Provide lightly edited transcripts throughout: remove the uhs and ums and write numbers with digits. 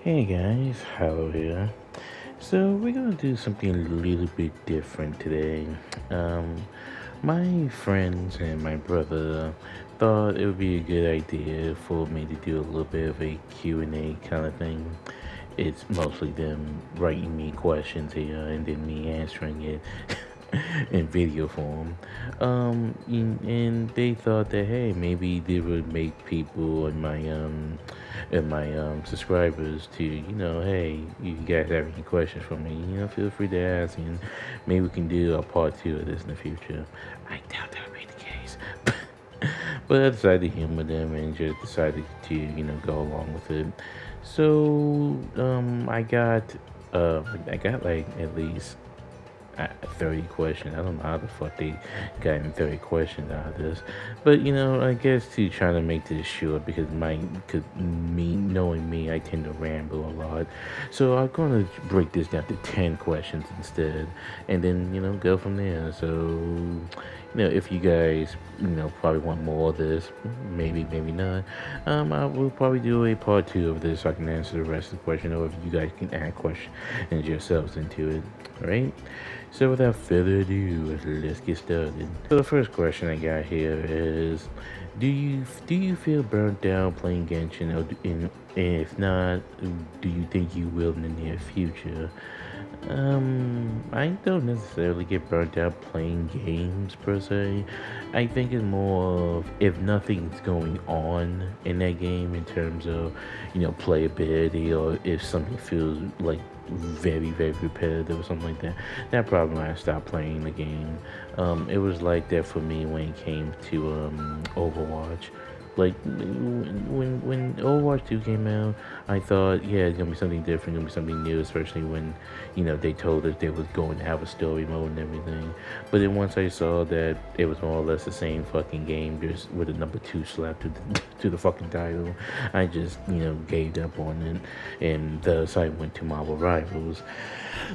Hey guys, Hello here. So we're gonna do something a little bit different today. Um, my friends and my brother thought it would be a good idea for me to do a little bit of a Q&A kind of thing. It's mostly them writing me questions here and then me answering it in video form. And they thought that hey, maybe they would make people and my subscribers to hey, you guys have any questions for me? Feel free to ask, and maybe we can do a part two of this in the future. I doubt that'll be the case. But I decided to humor them and just decided to, go along with it. So, I got like at least 30 questions. I don't know how the fuck they gotten 30 questions out of this. But, I guess to try to make this short because knowing me, I tend to ramble a lot. So I'm going to break this down to 10 questions instead and then, go from there. So, if you guys, probably want more of this, maybe not. I will probably do a part two of this so I can answer the rest of the question, or if you guys can add questions yourselves into it. All right. So without further ado, let's get started. So the first question I got here is, do you feel burnt out playing Genshin, and if not, do you think you will in the near future? I don't necessarily get burnt out playing games per se. I think it's more of if nothing's going on in that game in terms of, playability, or if something feels like very repetitive or something like that. That probably when I stopped playing the game. It was like that for me when it came to Overwatch. Like when Overwatch 2 came out, I thought, yeah, it's gonna be something different, gonna be something new, especially when, they told us they was going to have a story mode and everything. But then once I saw that it was more or less the same fucking game, just with a number two slapped to to the fucking title, I just, gave up on it, and thus I went to Marvel Rivals.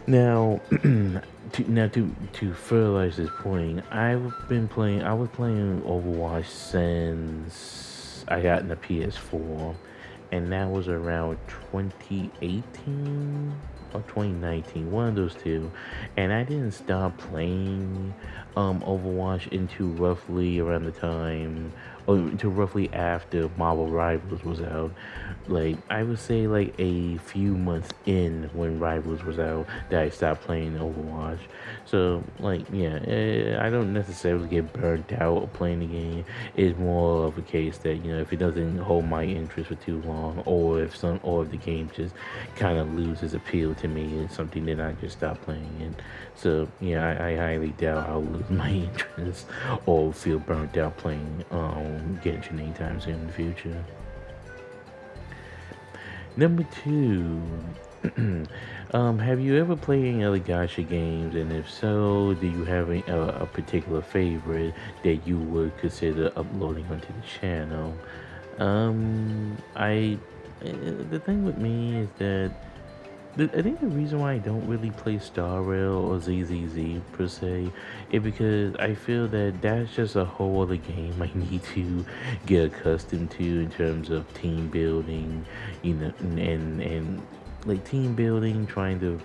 Now, to furtherize this point, I was playing Overwatch since I got in the PS4, and that was around 2018 or 2019, one of those two. And I didn't stop playing Overwatch into roughly around the time, or until roughly after Marvel Rivals was out. Like I would say like a few months in when Rivals was out that I stopped playing Overwatch. So like yeah, I don't necessarily get burnt out playing the game. It's more of a case that if it doesn't hold my interest for too long, or if the game just kind of loses appeal to me, it's something that I just stop playing it. So yeah, I highly doubt I'll lose my interest or feel burnt out playing Genshin anytime soon in the future. Number two, have you ever played any other gacha games? And if so, do you have a particular favorite that you would consider uploading onto the channel? I the thing with me is that I think the reason why I don't really play Star Rail or ZZZ per se is because I feel that that's just a whole other game I need to get accustomed to in terms of team building, and like team building, trying to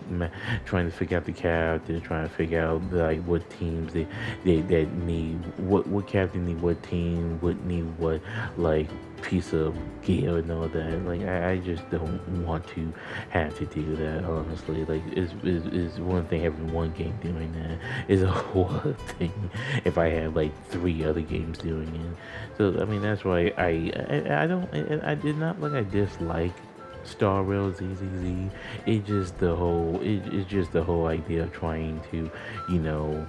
figure out the character, trying to figure out like what teams they that need what captain need what team, what need what like piece of gear and all that. Like I just don't want to have to do that honestly. Like is one thing having one game doing that is a whole other thing if I have like three other games doing it. So I mean that's why I don't I did not like I dislike Star Rail ZZZ. It's just the whole idea of trying to,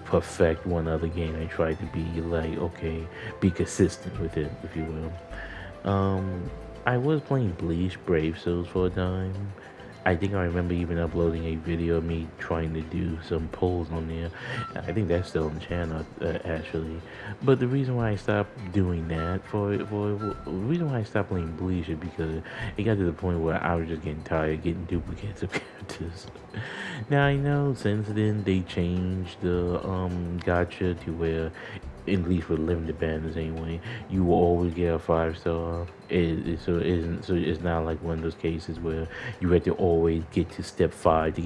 perfect one other game and try to be like, okay, be consistent with it, if you will. I was playing Bleach Brave Souls for a time. I think I remember even uploading a video of me trying to do some polls on there. I think that's still on the channel, actually. But the reason why I stopped doing that the reason why I stopped playing Bleach is because it got to the point where I was just getting tired of getting duplicates of characters. Now I know since then they changed the gacha to where at least with limited banners anyway, you will always get a 5 star. So it's not like one of those cases where you have to always get to step 5 to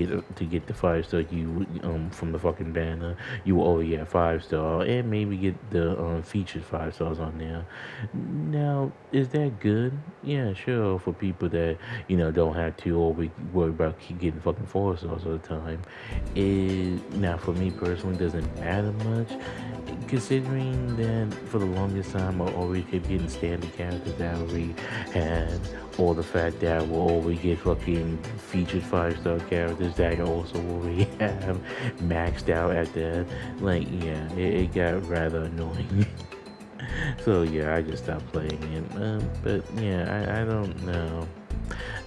get the 5 star you from the fucking banner. You will always get a 5 star and maybe get the featured 5 stars on there. Now, is that good? Yeah, sure, for people that don't have to always worry about keep getting fucking 4 stars all the time. It now for me personally doesn't matter much, considering that for the longest time I always kept getting standard characters that I already had, or the fact that I will always get fucking featured 5 star characters that I also already have maxed out at that. Like, yeah, it got rather annoying. So yeah, I just stopped playing it. But yeah, I don't know.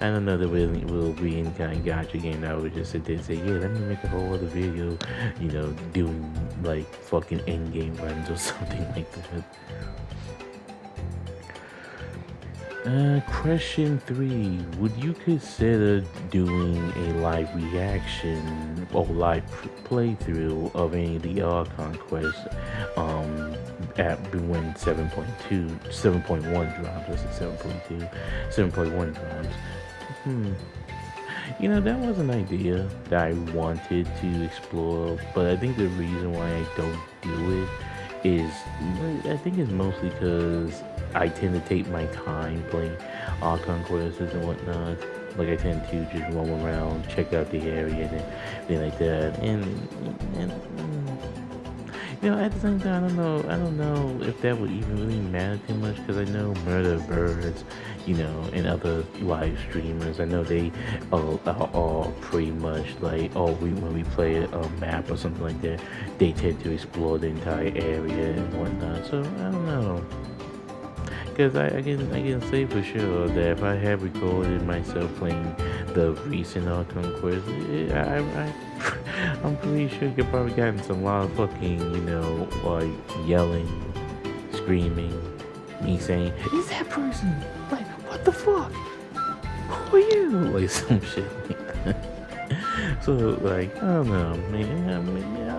I don't know that will be any kind of gotcha game that I would just sit there and say, yeah, let me make a whole other video, doing like fucking end game runs or something like that. Question 3. Would you consider doing a live reaction or live playthrough of any of the Archon quests at when 7.1 drops? I said 7.2, 7.1 drops. That was an idea that I wanted to explore, but I think the reason why I don't do it is, I think it's mostly because I tend to take my time playing Archon quests and whatnot. Like, I tend to just roam around, check out the area and everything like that. And at the same time, I don't know if that would even really matter too much, because I know Murder Birds, and other live streamers, I know they are all pretty much like, when we play a map or something like that, they tend to explore the entire area and whatnot. So I don't know. Because I can say for sure that if I had recorded myself playing the recent Archon quest, I'm pretty sure you could probably gotten some lot of fucking, like yelling, screaming, me saying, "Is that person? Like, what the fuck? Who are you?" Like some shit like that. So like, I don't know,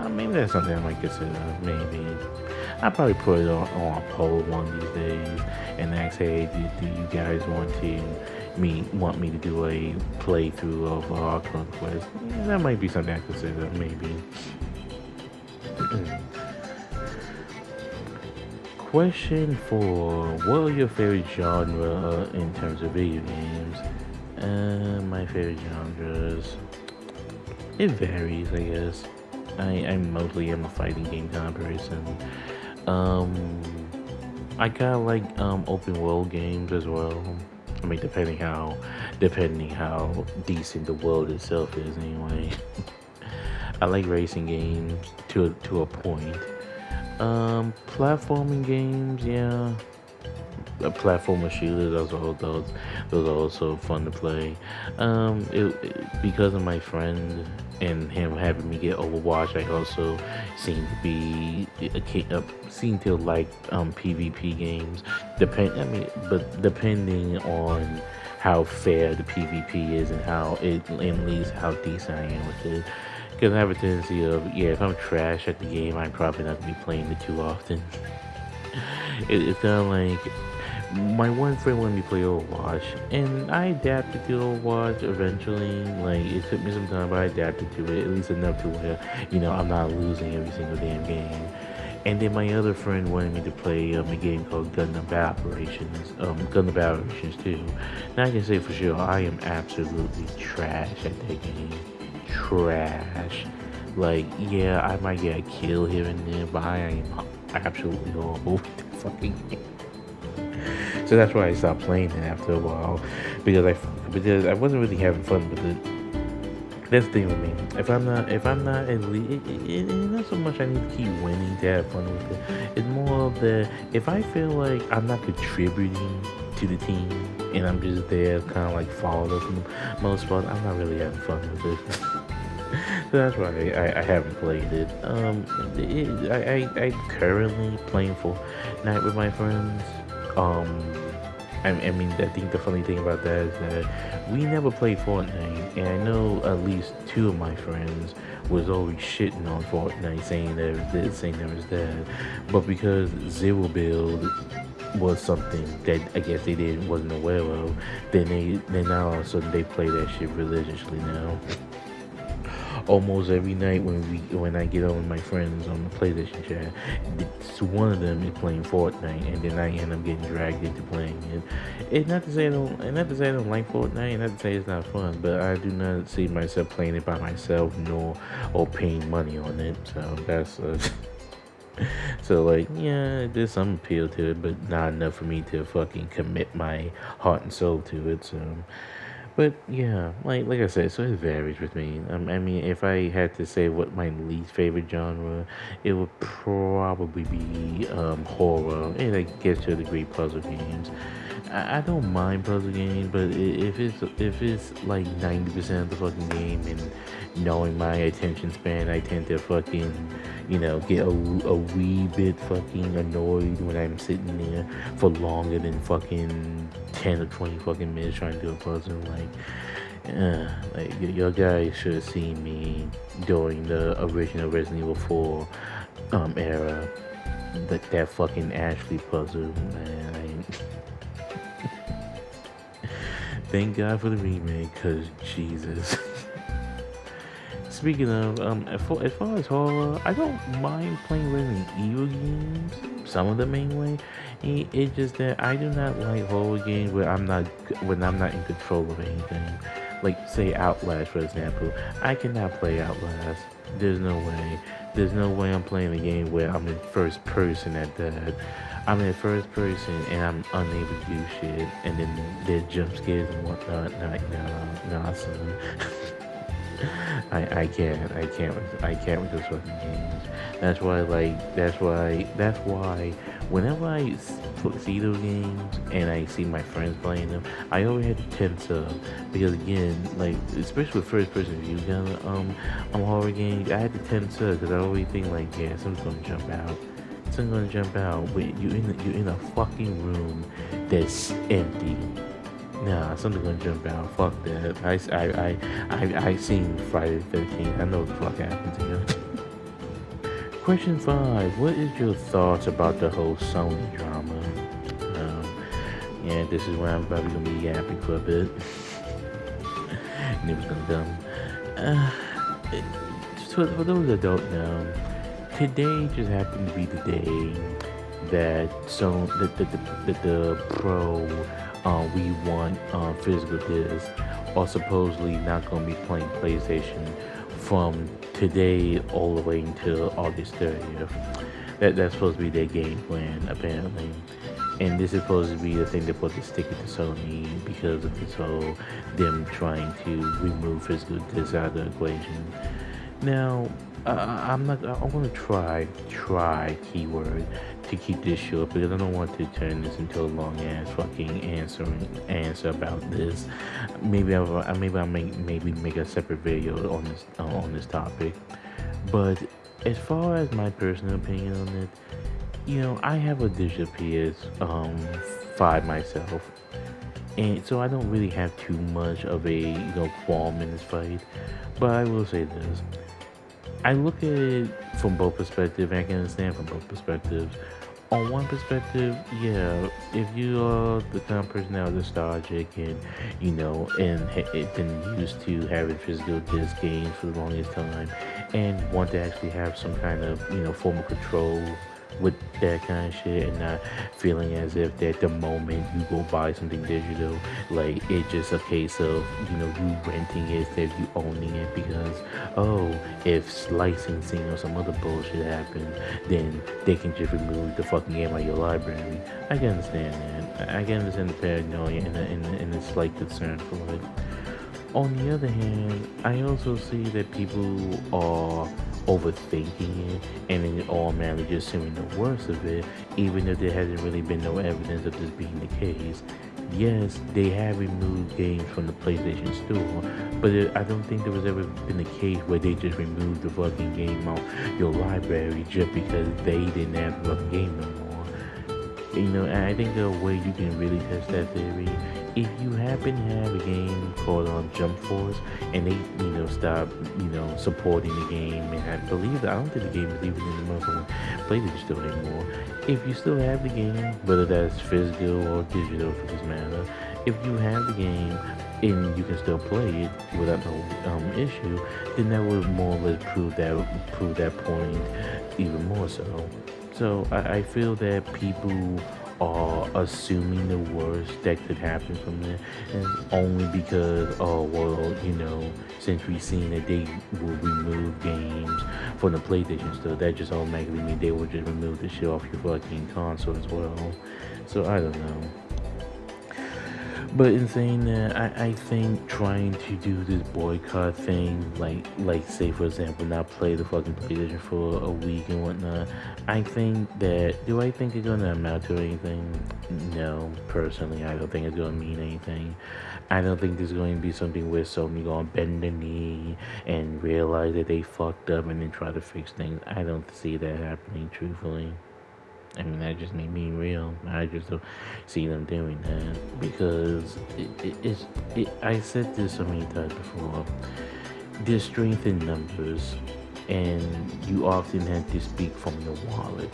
maybe that's something I might consider. Maybe I'll probably put it on a poll one of these days and ask, hey, do you guys want me to do a playthrough of Archon Quest? Yeah, that might be something I consider, maybe. Question 4. What are your favorite genre in terms of video games? My favorite genres, it varies, I guess. I mostly am a fighting game kind of person. I kind of like open world games as well. I mean, depending how decent the world itself is, anyway. I like racing games to a point. Platforming games, yeah. Platformer shooters, those are also fun to play. Because of my friend and him having me get Overwatch, I also seem to like PvP games. Depending on how fair the PvP is and at least how decent I am with it. Because I have a tendency of, if I'm trash at the game, I'm probably not gonna be playing it too often. It's kind of like, my one friend wanted me to play Overwatch, and I adapted to Overwatch eventually. Like, it took me some time, but I adapted to it, at least enough to where, I'm not losing every single damn game. And then my other friend wanted me to play a game called Gundam Battle Operations, Gundam Battle Operations 2. Now I can say for sure, I am absolutely trash at that game. Trash. Like, yeah, I might get a kill here and there, but I am absolutely horrible with the fucking game. So that's why I stopped playing it after a while, because I wasn't really having fun with it. That's the thing with me. If I'm not at least, it's not so much I need to keep winning to have fun with it. It's more of the, if I feel like I'm not contributing to the team and I'm just there kind of like followed up in the most part, I'm not really having fun with it. So that's why I haven't played it. I currently playing Fortnite with my friends. I mean, I think the funny thing about that is that we never played Fortnite, and I know at least two of my friends was always shitting on Fortnite, saying there was this, saying there was that, but because Zero Build was something that I guess they didn't wasn't aware of, then now all of a sudden they play that shit religiously now. Almost every night when I get on with my friends on the PlayStation chat, one of them is playing Fortnite, and then I end up getting dragged into playing it. It's not to say I don't, and not to say I don't like Fortnite, and not to say it's not fun, but I do not see myself playing it by myself, nor or paying money on it. So that's so like yeah, there's some appeal to it, but not enough for me to fucking commit my heart and soul to it. So. But yeah, like I said, so it varies with me. I mean, if I had to say what my least favorite genre, it would probably be horror, and I guess to a degree puzzle games. I don't mind puzzle games, but if it's like 90% of the fucking game, and knowing my attention span, I tend to fucking get a wee bit fucking annoyed when I'm sitting there for longer than fucking 10 or 20 fucking minutes trying to do a puzzle. Like your guys should have seen me during the original Resident Evil 4 era. That fucking Ashley puzzle, man. Thank God for the remake, cause Jesus. Speaking of, as far as horror, I don't mind playing Resident Evil games. Some of them anyway. It's just that I do not like horror games when I'm not in control of anything. Like say Outlast, for example. I cannot play Outlast. There's no way. There's no way I'm playing a game where I'm in first person at that. I'm in first person and I'm unable to do shit, and then there's jump scares and whatnot. Nah, son. I can't with those fucking games. That's why whenever I see those games and I see my friends playing them, I always had to tense up because again, like especially with first person view kind of horror games, I had to tense up because I always think like, yeah, something's gonna jump out. Something's gonna jump out, but you're in a fucking room that's empty. Nah, something gonna jump out. Fuck that. I seen Friday the 13th. I know what the fuck happened to him. Question 5. What is your thoughts about the whole Sony drama? Yeah, this is where I'm probably gonna be yapping for a bit. News gonna come. For those that don't know, today just happened to be the day that the Pro we want physical discs are supposedly not going to be playing PlayStation from today all the way until August 30th. That's supposed to be their game plan apparently, and this is supposed to be the thing they're supposed to stick it to Sony because of this whole them trying to remove physical discs out of the equation. Now, I'm not. I want to try keyword to keep this short because I don't want to turn this into a long ass fucking answer about this. Maybe I'll make a separate video on this topic. But as far as my personal opinion on it, I have a digital PS5 myself, and so I don't really have too much of a qualm in this fight. But I will say this. I look at it from both perspectives, and I can understand from both perspectives. On one perspective, yeah, if you are the kind of person that is nostalgic and, been used to having physical disc games for the longest time and want to actually have some kind of, form of control with that kind of shit and not feeling as if at the moment you go buy something digital, like it's just a case of you renting it instead of you owning it because if licensing or some other bullshit happens, then they can just remove the fucking game out of your library. I can understand that. I can understand the paranoia and the slight concern for it. On the other hand, I also see that people are overthinking it and then automatically just assuming the worst of it, even if there hasn't really been no evidence of this being the case. Yes, they have removed games from the PlayStation Store, but I don't think there was ever been a case where they just removed the fucking game out your library just because they didn't have the fucking game no more. And I think the way you can really test that theory, if you happen to have a game called Jump Force, and they, stop, supporting the game, and I believe I don't think the game is even in the motherfucking PlayStation Store anymore. If you still have the game, whether that's physical or digital for this matter, if you have the game and you can still play it without no issue, then that would more or less prove that point even more so. So I feel that people are assuming the worst that could happen from there, and only because, oh well, since we've seen that they will remove games from the PlayStation Store, that just automatically means they will just remove the shit off your fucking console as well. So I don't know. But in saying that, I think trying to do this boycott thing, like say for example, not play the fucking PlayStation for a week and whatnot, do I think it's gonna amount to anything? No, personally, I don't think it's gonna mean anything. I don't think there's going to be something where Sony gonna bend the knee and realize that they fucked up and then try to fix things. I don't see that happening, truthfully. I mean, that just made me real. I just don't see them doing that because I said this so many times before. There's strength in numbers, and you often have to speak from your wallet.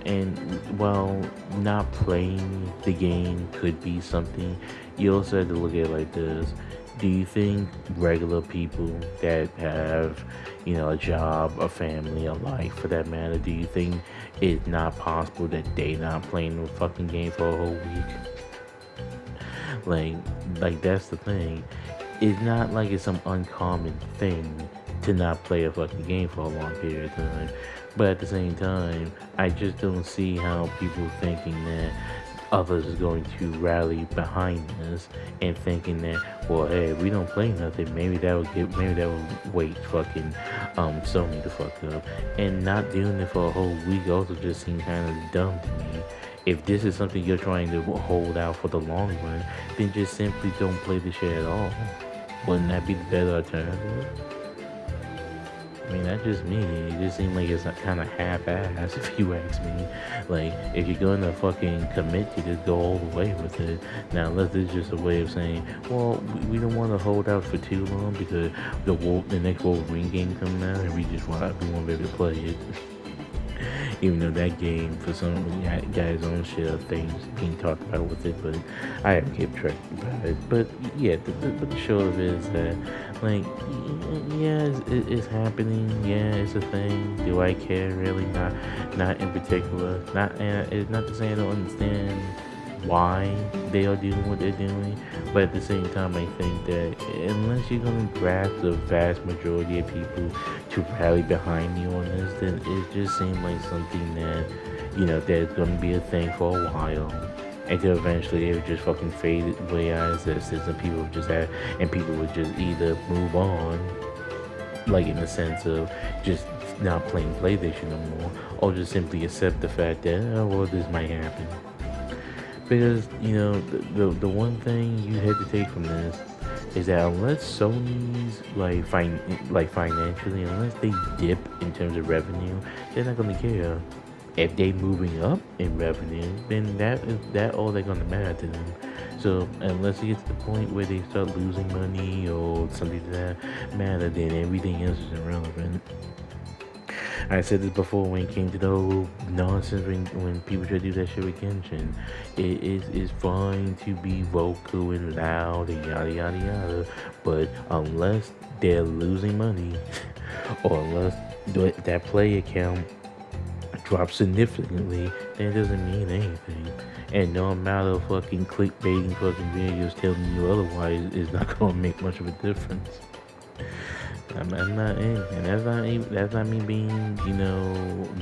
And while not playing the game could be something, you also have to look at it like this. Do you think regular people that have, a job, a family, a life for that matter, do you think it's not possible that they not playing the fucking game for a whole week? Like that's the thing. It's not like it's some uncommon thing to not play a fucking game for a long period of time. But at the same time, I just don't see how people thinking that others is going to rally behind this and thinking that, well, hey, if we don't play nothing, maybe that will wait fucking Sony to fuck up. And not doing it for a whole week also just seems kind of dumb to me. If this is something you're trying to hold out for the long run, then just simply don't play the shit at all. Wouldn't that be the better alternative? I mean, that's just me. It just seems like it's kind of half-assed, if you ask me. Like, if you're going to fucking commit to this, go all the way with it. Now, unless it's just a way of saying, well, we don't want to hold out for too long because the next Wolverine game coming out, and we won't be able to play it. Even though that game, for some reason, got his own shit of things being talked about with it, but I haven't kept track about it. But yeah, the short of it is that, like, yeah, it's happening. Yeah, it's a thing. Do I care? Really? Not in particular. It's not to say I don't understand why they are doing what they're doing, but at the same time, I think that unless you're gonna grasp the vast majority of people to rally behind you on this, then it just seems like something that there's gonna be a thing for a while, until eventually it would just fucking fade away as this, and people would just either move on, like in the sense of just not playing PlayStation no more, or just simply accept the fact that, oh well, this might happen. Because, the one thing you had to take from this is that unless Sony's financially, unless they dip in terms of revenue, they're not gonna care. If they moving up in revenue, then that all they're gonna matter to them. So unless it gets to the point where they start losing money or something to that matter, then everything else is irrelevant. I said this before when it came to the whole nonsense when people try to do that shit with Genshin. It's fine to be vocal and loud and yada yada yada, but unless they're losing money or unless that player count drops significantly, then it doesn't mean anything. And no amount of fucking clickbaiting fucking videos telling you otherwise is not gonna make much of a difference. I'm not in, and that's not me being,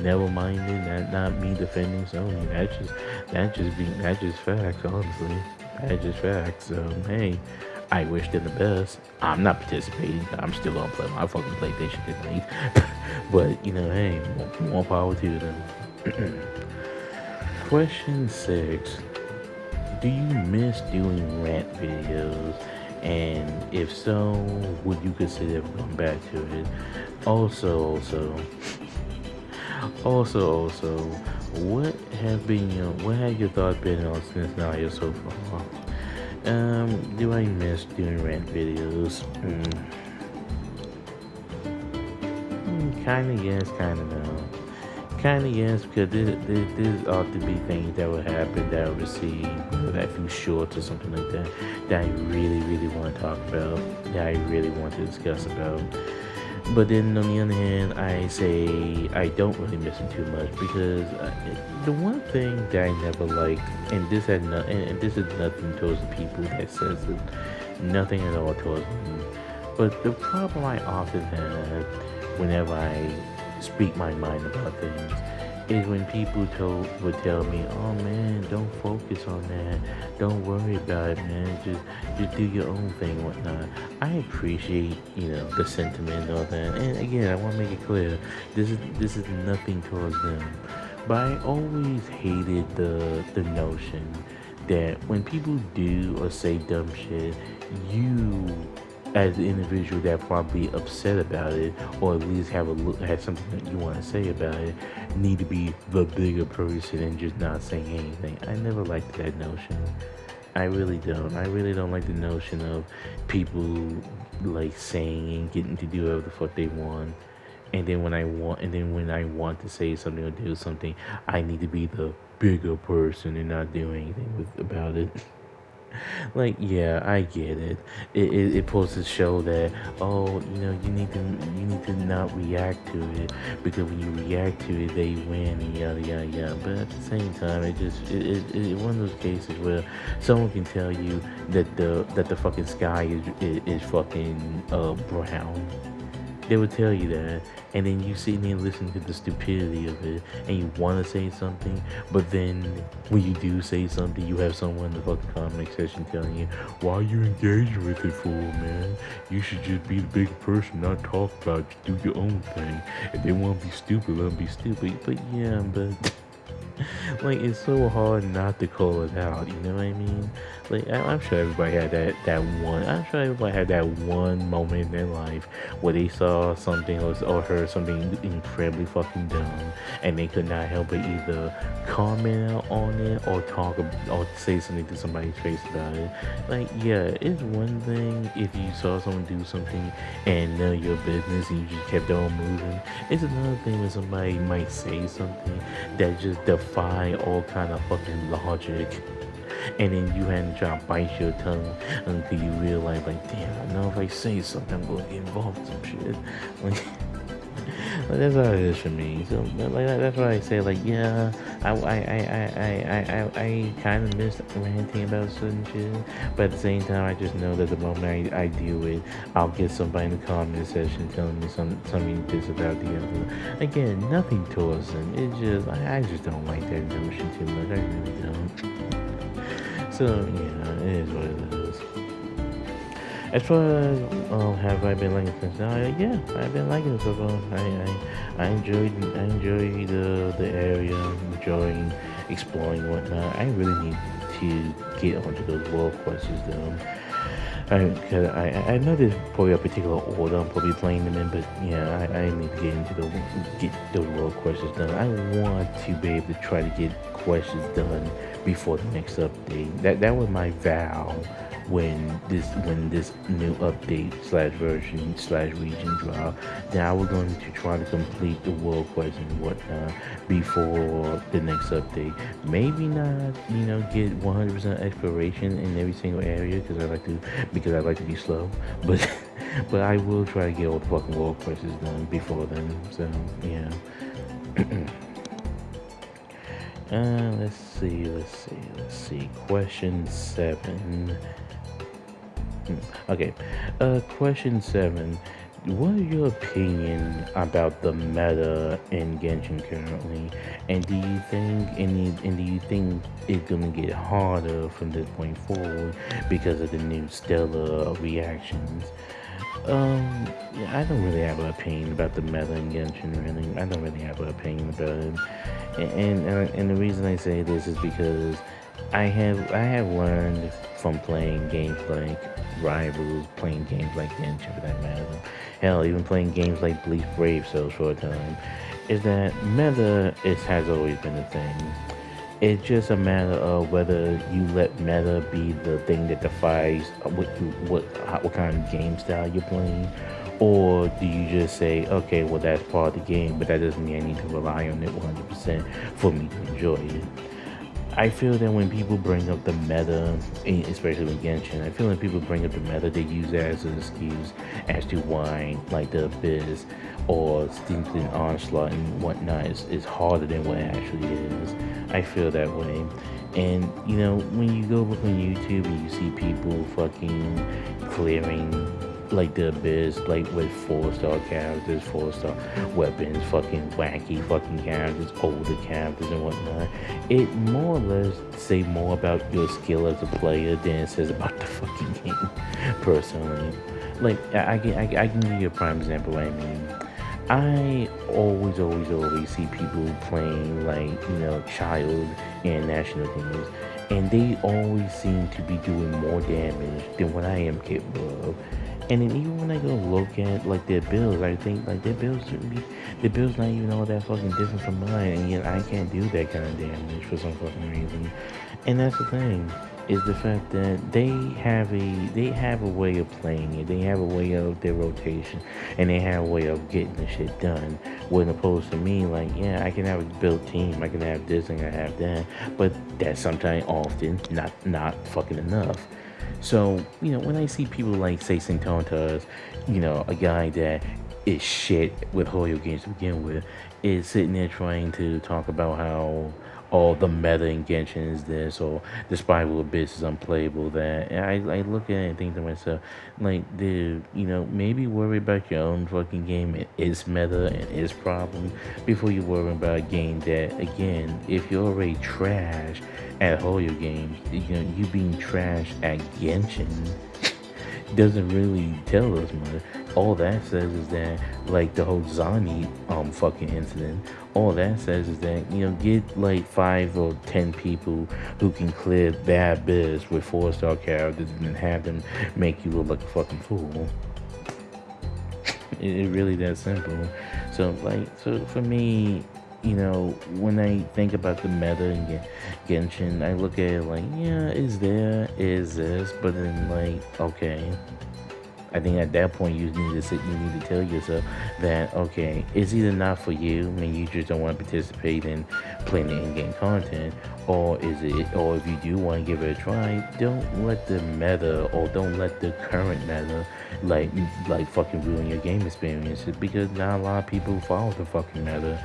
never-minded. That's not me defending Sony. That's just facts, honestly. That's just facts. So hey, I wish them the best. I'm not participating. I'm still gonna play my fucking PlayStation tonight. But hey, more power to them. Question 6: do you miss doing rant videos? And if so, would you consider going back to it? Also, Also, what have your thoughts been on this scenario so far? Do I miss doing rant videos? Kind of yes, kind of no. Kind of yes, because this ought to be things that will happen that I will see, whether that few shorts or something like that, that I really, really want to talk about, that I really want to discuss about. But then on the other hand, I say I don't really miss them too much because the one thing that I never liked, and this had no, and this is nothing towards the people that says it, nothing at all towards them. But the problem I often have whenever I speak my mind about things is when people would tell me, "Oh man, don't focus on that. Don't worry about it, man. Just do your own thing, whatnot." I appreciate the sentiment and all that, and again, I want to make it clear, this is nothing towards them, but I always hated the notion that when people do or say dumb shit, you as the individual that probably upset about it, or at least have something that you want to say about it, need to be the bigger person and just not saying anything. I never liked that notion. I really don't. I really don't like the notion of people like saying and getting to do whatever the fuck they want. And then when I want to say something or do something, I need to be the bigger person and not do anything about it. Like, yeah, I get it. It supposed to show that, oh, you need to not react to it, because when you react to it, they win and yada yada yada. But at the same time, it one of those cases where someone can tell you that the fucking sky is fucking brown. They would tell you that, and then you sit there and listen to the stupidity of it, and you want to say something, but then when you do say something, you have someone in the fucking comment section telling you, "Why are you engaging with it for, man? You should just be the big person, not talk about it. Do your own thing. If they want to be stupid, let them be stupid." But yeah, but like, it's so hard not to call it out, you know what I mean? Like, I'm sure everybody had that one. I'm sure everybody had that one moment in their life where they saw something or heard something incredibly fucking dumb, and they could not help but either comment out on it or or say something to somebody's face about it. Like, yeah, it's one thing if you saw someone do something and none of your business and you just kept on moving. It's another thing when somebody might say something that just defy all kind of fucking logic, and then you had to try to bite your tongue until you realize, like, damn, I know if I say something, I'm gonna get involved in some shit. Like, like, that's how it is for me. So, like, that's why I say, like, yeah, I kind of miss ranting about certain shit, but at the same time, I just know that the moment I do it, I'll get somebody in the comment section telling me something this about the other. Again, nothing towards them. It's just, I just don't like that notion too much. I really don't. So, yeah, it is what it is. As far as have I been liking this now? Yeah, I've been liking it so far. I enjoy the area, enjoying exploring whatnot. I really need to get onto those world quests though. Cause I know there's probably a particular order I'm probably playing them in, but yeah, I need to get those world questions done. I want to be able to try to get questions done before the next update. That was my vow when this new update slash version slash region drop. Then I was going to try to complete the world quest and whatnot before the next update. Maybe not, get 100% exploration in every single area because I like to be slow, but but I will try to get all the fucking world quests done before then. So yeah. Let's see. Question 7. Okay. Question 7. What is your opinion about the meta in Genshin currently? And do you think it's gonna get harder from this point forward because of the new Stellar reactions? Yeah, I don't really have an opinion about the meta in Genshin, really. I don't really have an opinion about it. And the reason I say this is because I have learned from playing games like Rivals, playing games like Genshin for that matter. Hell, even playing games like Bleach Brave Souls for a time, is that meta has always been a thing. It's just a matter of whether you let meta be the thing that defines what kind of game style you're playing, or do you just say, okay, well that's part of the game, but that doesn't mean I need to rely on it 100% for me to enjoy it. I feel that when people bring up the meta, especially with Genshin, I feel when people bring up the meta, they use that as an excuse as to why, like the Abyss or Steamton Onslaught and whatnot is harder than what it actually is. I feel that way. And, when you go look on YouTube and you see people fucking clearing like the Abyss, like with 4-star characters, 4-star weapons, fucking wacky fucking characters, older characters and whatnot. It more or less say more about your skill as a player than it says about the fucking game, personally. Like, I can give you a prime example what I mean. I always see people playing like, child and national teams, and they always seem to be doing more damage than what I am capable of. And then even when I go look at like their builds, I think like their builds not even all that fucking different from mine, and yet I can't do that kind of damage for some fucking reason. And that's the thing, is the fact that they have a way of playing it, they have a way of their rotation, and they have a way of getting the shit done. When opposed to me, like, yeah, I can have a built team, I can have this and I have that, but that's sometimes often not fucking enough. So, when I see people like say Santontas, a guy that is shit with Hoyo games to begin with, is sitting there trying to talk about how all the meta in Genshin is this, or the Spiral Abyss is unplayable, that. And I look at it and think to myself, like, dude, maybe worry about your own fucking game and its meta and its problem before you worry about a game that, again, if you're already trash at Hoyo games, you being trash at Genshin doesn't really tell us much. All that says is that, like the whole Zani fucking incident, all that says is that, get like 5 or 10 people who can clear that abyss with 4-star characters and have them make you look like a fucking fool. It really that simple. So for me, when I think about the meta in Genshin, I look at it like, yeah, is this, but then like, okay. I think at that point you need to tell yourself that, okay, it's either not for you and you just don't want to participate in playing the in-game content, or if you do want to give it a try, don't let the meta, or don't let the current meta like fucking ruin your game experiences, because not a lot of people follow the fucking meta.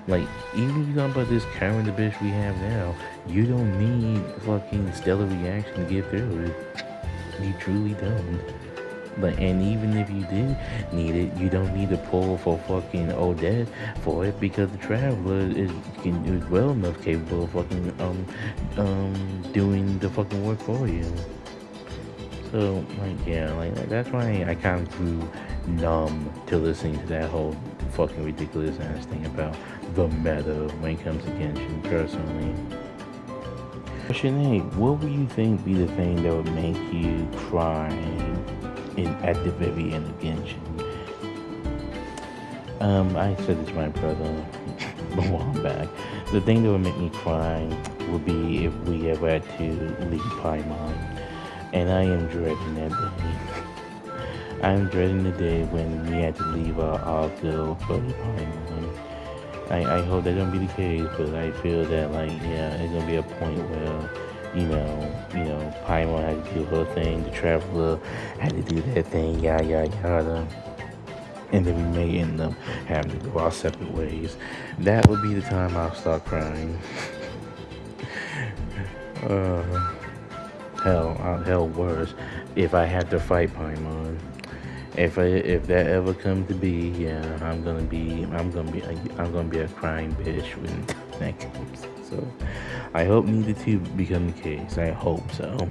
Like, even if you talk about this current bitch we have now, you don't need fucking stellar reaction to get through it. You truly don't. Like, and even if you do need it, you don't need to pull for fucking Odette for it, because the Traveler is well enough capable of fucking doing the fucking work for you. So, like, yeah, like that's why I kind of grew numb to listening to that whole fucking ridiculous ass thing about the meta when it comes to Genshin, personally. Sinead, what would you think be the thing that would make you cry at the very end of Genshin? I said this to my brother a while back. The thing that would make me cry would be if we ever had to leave Paimon. And I am dreading that day. I'm dreading the day when we had to leave our girl buddy Paimon. I hope that don't be the case, but I feel that, like, yeah, it's gonna be a point where, Paimon had to do her thing, the Traveler had to do that thing, yada yada yada. And then we may end up having to go our separate ways. That would be the time I'll start crying. Hell worse, if I had to fight Paimon. If that ever comes to be, yeah, I'm gonna be a crying bitch when that comes. So I hope neither two become the case. I hope so.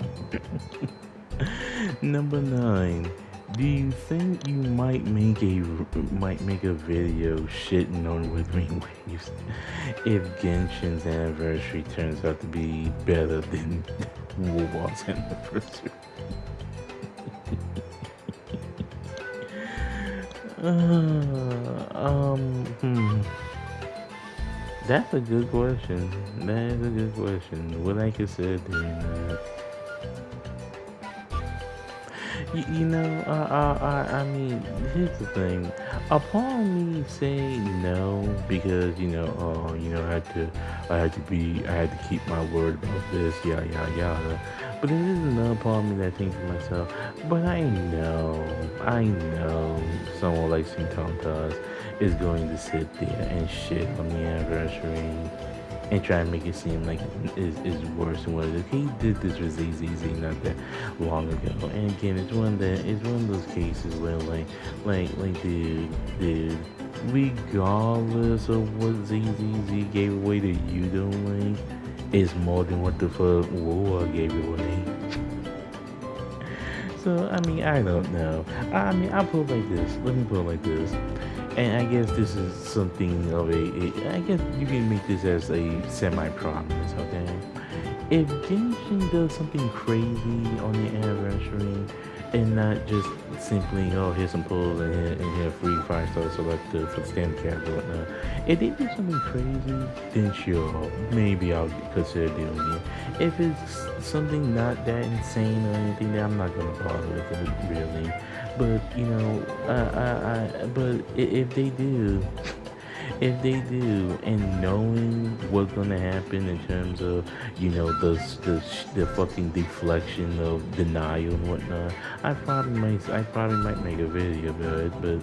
Number 9. Do you think you might make a video shitting on Wuthering Waves if Genshin's anniversary turns out to be better than War's anniversary? Hmm. That's a good question. That is a good question. Would I consider doing that? I mean, here's the thing. Upon me saying no, because I had to keep my word about this, yada yada yada. But there is another part of me that thinks to myself, but I know someone like Sintontas is going to sit there and shit on the anniversary and try and make it seem like is worse than what it is. He did this with ZZZ not that long ago, and again, it's one of those cases where dude, regardless of what ZZZ gave away that you don't like, is more than what the fuck War gave away. So I mean, I don't know. I mean, I put it like this. Let me put it like this. And I guess this is something of I guess you can make this as a semi-promise, okay? If Genshin does something crazy on the anniversary, and not just simply, oh, here's some pulls and here free 5-star selector for stand cap or whatnot. If they do something crazy, then sure, maybe I'll consider doing it. If it's something not that insane or anything, then I'm not gonna bother with it really. But if they do, and knowing what's gonna happen in terms of the fucking deflection of denial and whatnot, I probably might make a video about it. But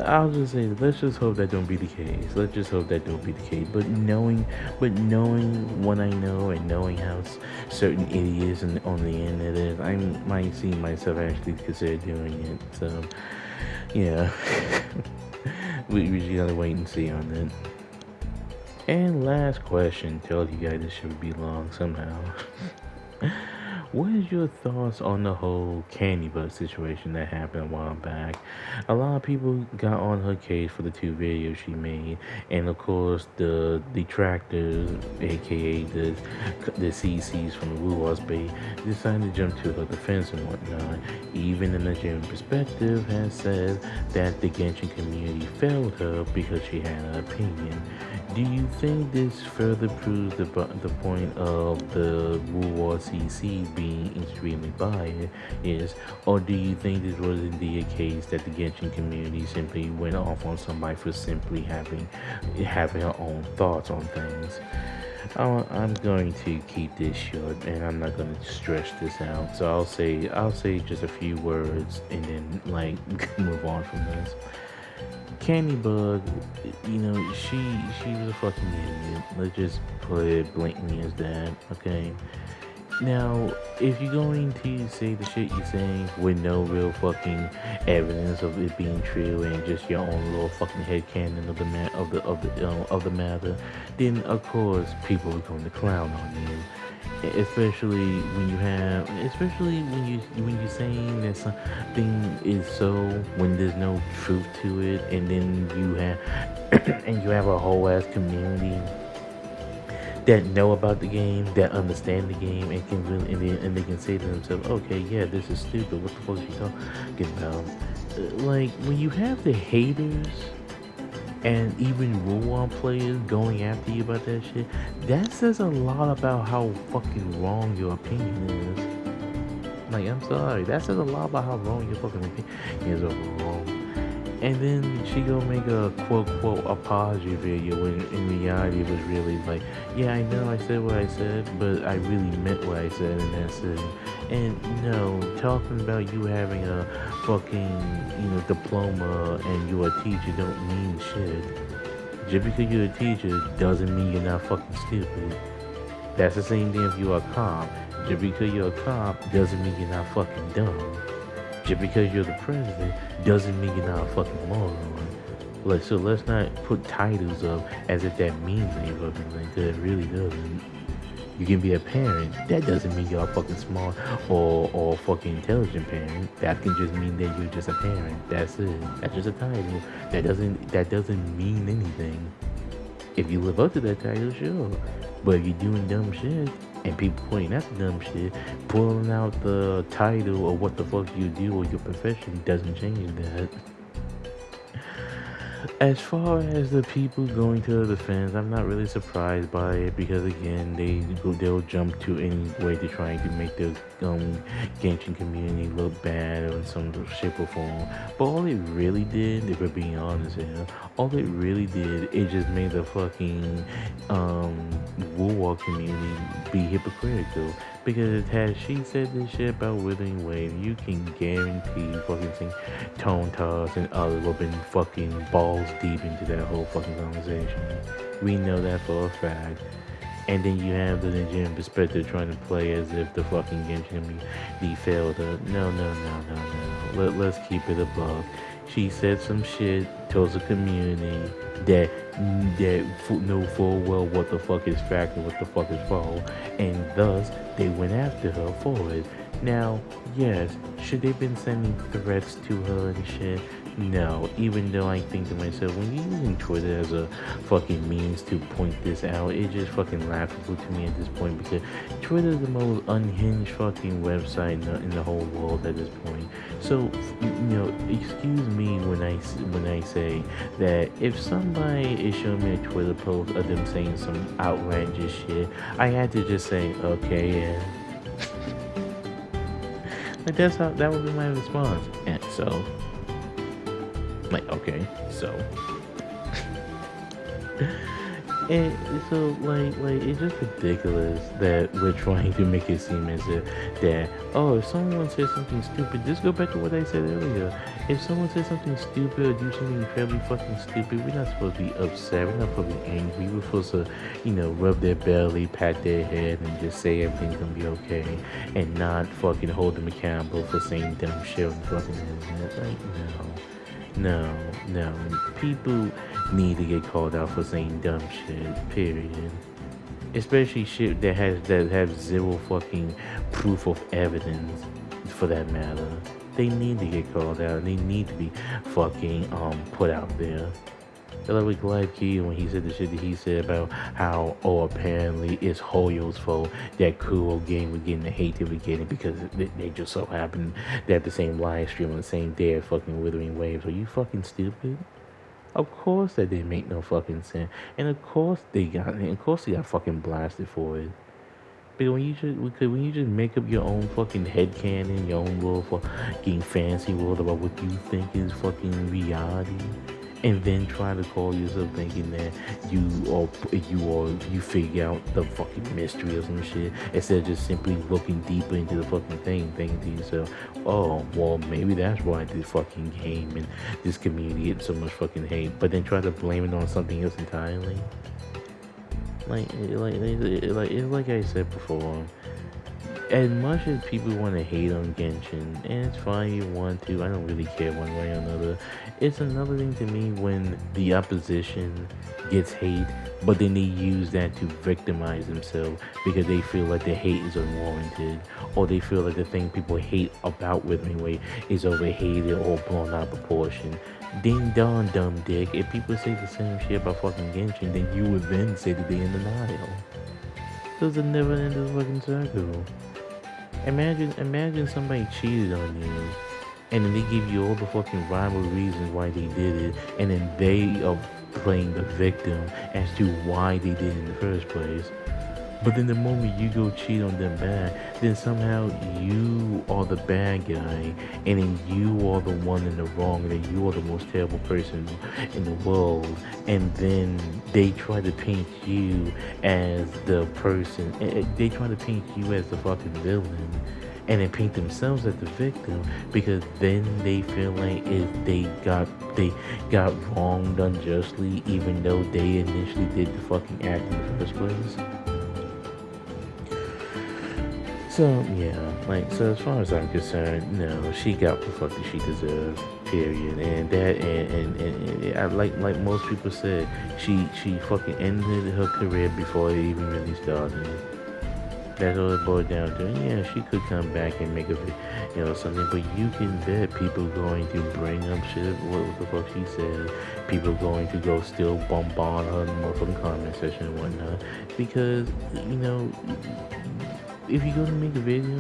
I'll just say, let's just hope that don't be the case. Let's just hope that don't be the case. But knowing what I know, and knowing how certain idiots on the internet is, I might see myself actually consider doing it. So yeah. We just gotta wait and see on that. And last question, tell you guys this should be long somehow. What is your thoughts on the whole Candy Butt situation that happened a while back? A lot of people got on her case for the 2 videos she made, and of course the detractors, aka the CCs from the Woo Bay, decided to jump to her defense and whatnot. Even the Nigerian perspective has said that the Genshin community failed her because she had an opinion. Do you think this further proves the point of the World War CC being extremely biased, or do you think this was indeed a case that the Genshin community simply went off on somebody for simply having her own thoughts on things? I'm going to keep this short, and I'm not going to stretch this out. So I'll say just a few words, and then move on from this. Candy Bug, she was a fucking idiot. Let's just put it blatantly as that, okay? Now, if you're going to say the shit you're saying with no real fucking evidence of it being true and just your own little fucking headcanon of the matter, then of course people are going to clown on you. Especially when you're saying that something is so when there's no truth to it, and then you have and you have a whole ass community that know about the game, that understand the game, and can really and they can say to themselves, okay, yeah, this is stupid. What the fuck is she talking about? Like when you have the haters and even Ruan players going after you about that shit, that says a lot about how fucking wrong your opinion is. Like, I'm sorry, that says a lot about how wrong your fucking opinion is overall. And then she gonna make a quote apology video when in reality it was really like, yeah, I know I said what I said, but I really meant what I said, and that's it. And no, talking about you having a fucking diploma and you're a teacher don't mean shit. Just because you're a teacher doesn't mean you're not fucking stupid. That's the same thing if you're a cop. Just because you're a cop doesn't mean you're not fucking dumb. Just because you're the president doesn't mean you're not a fucking moron. So let's not put titles up as if that means anything, because it really doesn't. You can be a parent. That doesn't mean you're a fucking smart or fucking intelligent parent. That can just mean that you're just a parent. That's it. That's just a title. That doesn't mean anything. If you live up to that title, sure. But if you're doing dumb shit and people pointing out the dumb shit, pulling out the title or what the fuck you do or your profession doesn't change that. As far as the people going to the defense, I'm not really surprised by it because again, they'll jump to any way to trying to make the Genshin community look bad or in some shape or form. But all it really did, if we're being honest here, all it really did, it just made the fucking War community be hypocritical. Because had she said this shit about Withering Wave, you can guarantee fucking thing Tone Toss and others will been fucking balls deep into that whole fucking conversation. We know that for a fact. And then you have the Nigerian perspective trying to play as if the fucking Genshin community failed her. No. Let's keep it above. She said some shit towards the community that know full well what the fuck is fact and what the fuck is false, and thus they went after her for it. Now, yes, should they been sending threats to her and shit? No, even though I think to myself, when you're using Twitter as a fucking means to point this out, it's just fucking laughable to me at this point because Twitter is the most unhinged fucking website in the whole world at this point. So, excuse me when I say that if somebody is showing me a Twitter post of them saying some outlandish shit, I had to just say, okay, yeah. Like that would be my response. And so, okay, so. And so, it's just ridiculous that we're trying to make it seem as if that, if someone says something stupid, just go back to what I said earlier. If someone says something stupid or do something incredibly fucking stupid, we're not supposed to be upset, we're not supposed to be angry, we're supposed to, rub their belly, pat their head, and just say everything's gonna be okay, and not fucking hold them accountable for saying dumb shit on the fucking internet. Like, no. People need to get called out for saying dumb shit, period. Especially shit that have zero fucking proof of evidence, for that matter. They need to get called out. They need to be fucking put out there. Like Live Key when he said the shit that he said about how, apparently it's Hoyo's fault that Kuro game was getting the hate they were getting because they just so happened to have the same live stream on the same day as fucking Withering Waves. Are you fucking stupid? Of course that didn't make no fucking sense. And of course they got fucking blasted for it. But when you just make up your own fucking headcanon, your own little fucking fancy world about what you think is fucking reality, and then try to call yourself thinking that you figure out the fucking mystery or some shit instead of just simply looking deeper into the fucking thing, thinking to yourself, oh, well, maybe that's why this fucking game and this community gets so much fucking hate, but then try to blame it on something else entirely. It's like I said before. As much as people want to hate on Genshin, and it's fine you want to, I don't really care one way or another. It's another thing to me when the opposition gets hate, but then they use that to victimize themselves because they feel like the hate is unwarranted, or they feel like the thing people hate about Withering Wave is overhated or blown out of proportion. Ding dong, dumb dick. If people say the same shit about fucking Genshin, then you would then say that they're in denial. So it's a never ending fucking circle. Imagine somebody cheated on you, and then they give you all the fucking rival reasons why they did it, and then they are playing the victim as to why they did it in the first place. But then the moment you go cheat on them back, then somehow you are the bad guy, and then you are the one in the wrong, and then you are the most terrible person in the world, and then they try to paint you as the person, they try to paint you as the fucking villain, and then paint themselves as the victim, because then they feel like if they got wronged unjustly, even though they initially did the fucking act in the first place. So, yeah, so as far as I'm concerned, no, she got the fuck that she deserved, period. And that, and I, like most people said, she fucking ended her career before it even really started. That's all it boiled down to. Yeah, she could come back and make a, something, but you can bet people going to bring up shit. What the fuck she said? People going to go still bombard her in the motherfucking comment section and whatnot because if you're gonna make a video,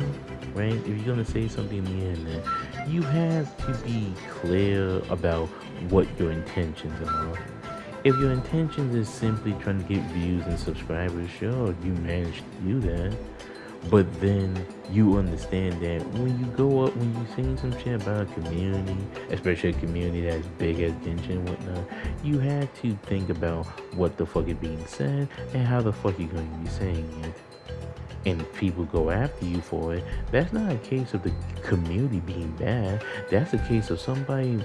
right? If you're gonna say something in the internet, you have to be clear about what your intentions are. If your intentions is simply trying to get views and subscribers, sure, you manage to do that. But then you understand that when you go up, when you're saying some shit about a community, especially a community that's big as Genshin and whatnot, you have to think about what the fuck is being said and how the fuck you're going to be saying it. And people go after you for it. That's not a case of the community being bad. That's a case of somebody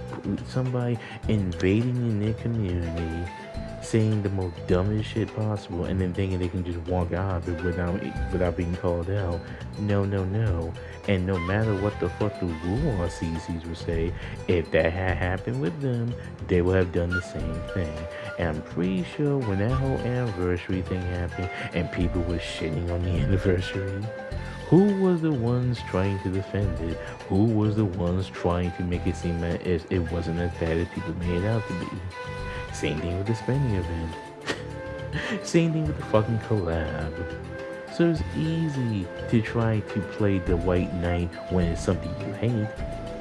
invading in their community, saying the most dumbest shit possible, and then thinking they can just walk out of it without being called out. No. And no matter what the fuck the rule on CCs would say, if that had happened with them, they would have done the same thing. And I'm pretty sure when that whole anniversary thing happened and people were shitting on the anniversary, who was the ones trying to defend it? Who was the ones trying to make it seem as it wasn't as bad as people made it out to be? Same thing with the spending event. Same thing with the fucking collab. So it's easy to try to play the white knight when it's something you hate.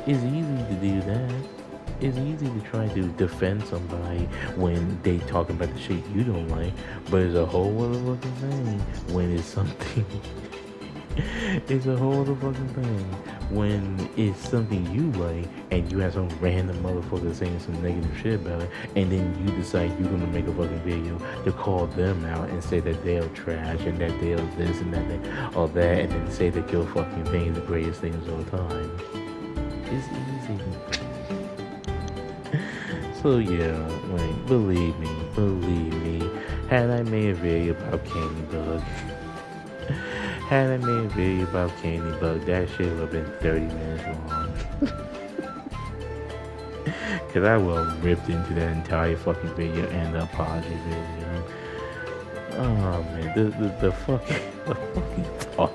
It's easy to do that. It's easy to try to defend somebody when they talking about the shit you don't like. But it's a whole other fucking thing when it's something... It's a whole other fucking thing when it's something you like and you have some random motherfucker saying some negative shit about it, and then you decide you're gonna make a fucking video to call them out and say that they're trash and that they're this and that all that, and then say that your fucking thing is the greatest thing of all time. It's easy. So yeah, like believe me, had I made a video about Candy Bug, had I made a video about Candy Bug, that shit would have been 30 minutes long. Cause I would have ripped into that entire fucking video and the apology video. Oh man, the fucking thought